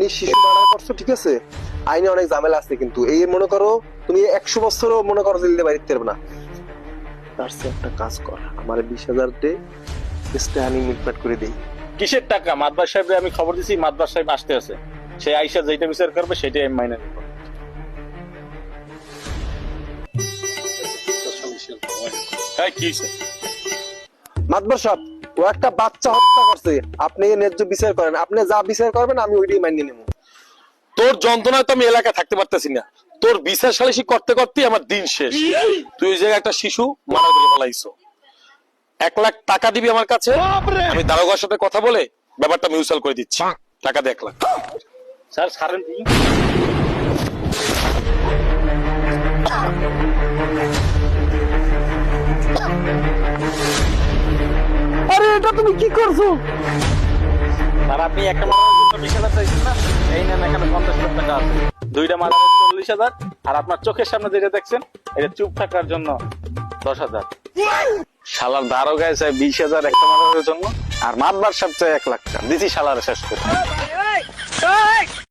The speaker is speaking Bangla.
তুমি শিশু মার্ডার করছো, ঠিক আছে, আইনে অনেক ঝামেলা আছে, কিন্তু এই মনে করো তুমি 100 বছরও মনে করো জেল দিতে পারবে না। তার চেয়ে একটা কাজ কর, আমার 20,000 দে, স্ট্যান্ডিং মিটমাট করে দেই। কিসের টাকা? মাদবার সাহেবরে আমি খবর দিছি, মাদবার সাহেব আসতে আছে, সে আইসা যেটা বিচার করবে সেটাই আমি মাইনে নেব। কি হইছে? মাতবর সাহেব, ও একটা বাচ্চা হত্যা করছে, আপনি ন্যায্য বিচার করেন, আপনি যা বিচার করবেন আমি ওইটাই মানিয়ে নেব। তোর যন্ত্রণায় তো আমি এলাকায় থাকতে পারতেছি না, তোর বিচার সালিশি করতে করতে আমার দিন শেষ। তুই ওই জায়গায় একটা শিশু মারা করে ফেলাইছো, 1 লাখ টাকা দিবি আমার কাছে, আমি দারোগার সাথে কথা বলে ব্যাপারটা মিউচুয়াল করে দিচ্ছি, টাকা দে 1 লাখ। স্যার ছাড়েন। আরে এটা তুমি কি করছো? আর আপনি একটা মারার জন্য 20,000 চাইছেন না, এই নেন এখানে 50,000 টাকা আছে। 2টা মারার 40,000, আর আপনার চোখের সামনে যেটা দেখছেন এটা চুপ থাকার জন্য 10,000। শালার দারোগায় চাই 20,000 একটা মারার জন্য, আর মাতবার সাহেব চাই 1 লাখ টাকা। দিছি শালার শেষ করে।